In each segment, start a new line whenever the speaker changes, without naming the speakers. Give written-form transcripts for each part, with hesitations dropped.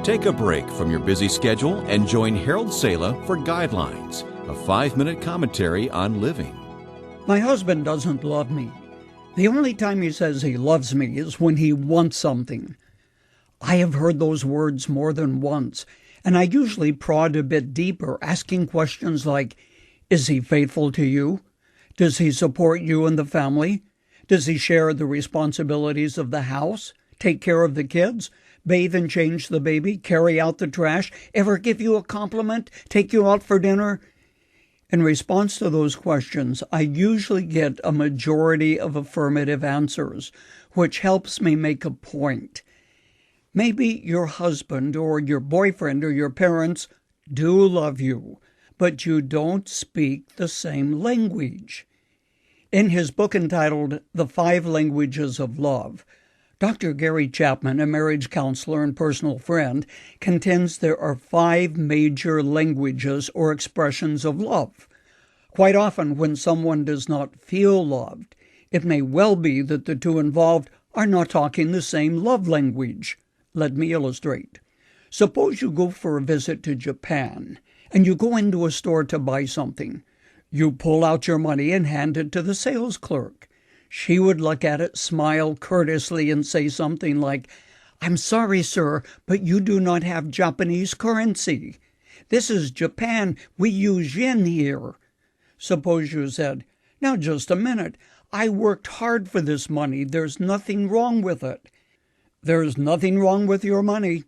Take a break from your busy schedule and join Harold Sala for Guidelines, a 5-minute commentary on living.
My husband doesn't love me. The only time he says he loves me is when he wants something. I have heard those words more than once, and I usually prod a bit deeper, asking questions like, is he faithful to you? Does he support you and the family? Does he share the responsibilities of the house? Take care of the kids? Bathe and change the baby? Carry out the trash? Ever give you a compliment? Take you out for dinner? In response to those questions, I usually get a majority of affirmative answers, which helps me make a point. Maybe your husband or your boyfriend or your parents do love you, but you don't speak the same language. In his book entitled The 5 Languages of Love, Dr. Gary Chapman, a marriage counselor and personal friend, contends there are 5 major languages or expressions of love. Quite often, when someone does not feel loved, it may well be that the two involved are not talking the same love language. Let me illustrate. Suppose you go for a visit to Japan, and you go into a store to buy something. You pull out your money and hand it to the sales clerk. She would look at it, smile courteously, and say something like, "I'm sorry, sir, but you do not have Japanese currency. This is Japan. We use yen here." Suppose you said, "Now just a minute. I worked hard for this money. There's nothing wrong with it." There's nothing wrong with your money,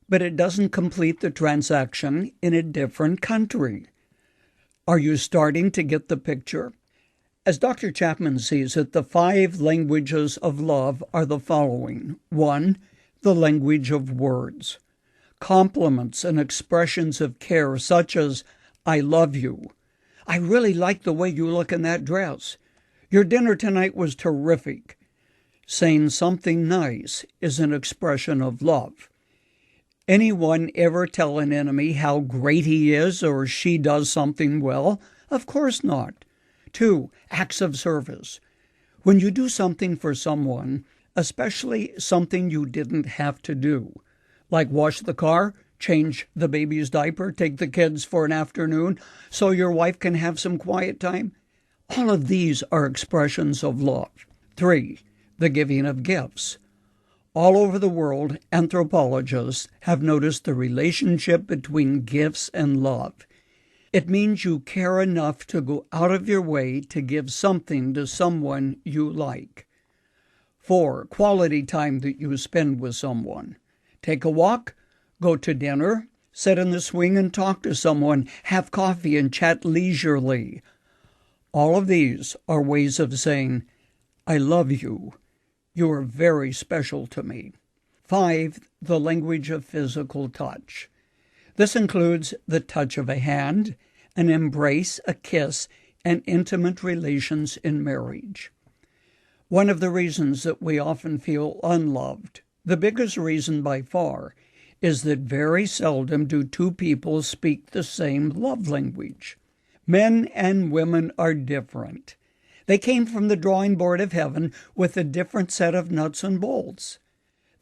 but it doesn't complete the transaction in a different country. Are you starting to get the picture? As Dr. Chapman sees it, the 5 languages of love are the following. 1. The language of words. Compliments and expressions of care such as, "I love you." "I really like the way you look in that dress." "Your dinner tonight was terrific." Saying something nice is an expression of love. Anyone ever tell an enemy how great he is or she does something well? Of course not. 2. Acts of service. When you do something for someone, especially something you didn't have to do, like wash the car, change the baby's diaper, take the kids for an afternoon so your wife can have some quiet time, all of these are expressions of love. 3. The giving of gifts. All over the world, anthropologists have noticed the relationship between gifts and love. It means you care enough to go out of your way to give something to someone you like. 4. Quality time that you spend with someone. Take a walk, go to dinner, sit in the swing and talk to someone, have coffee and chat leisurely. All of these are ways of saying, "I love you. You are very special to me." 5. The language of physical touch. This includes the touch of a hand, an embrace, a kiss, and intimate relations in marriage. One of the reasons that we often feel unloved, the biggest reason by far, is that very seldom do two people speak the same love language. Men and women are different. They came from the drawing board of heaven with a different set of nuts and bolts.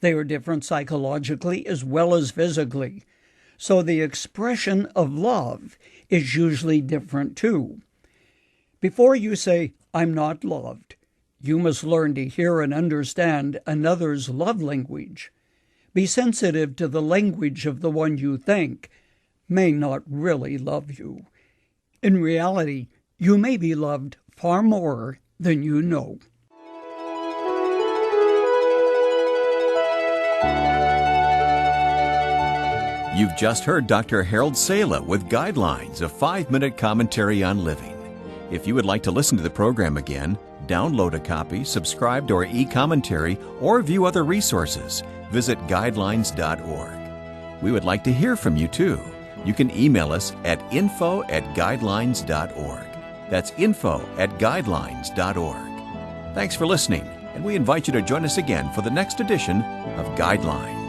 They are different psychologically as well as physically. So the expression of love is usually different too. Before you say, "I'm not loved," you must learn to hear and understand another's love language. Be sensitive to the language of the one you think may not really love you. In reality, you may be loved far more than you know.
You've just heard Dr. Harold Sala with Guidelines, a 5-minute commentary on living. If you would like to listen to the program again, download a copy, subscribe to our e-commentary, or view other resources, visit guidelines.org. We would like to hear from you too. You can email us at info@guidelines.org. That's info@guidelines.org. Thanks for listening, and we invite you to join us again for the next edition of Guidelines.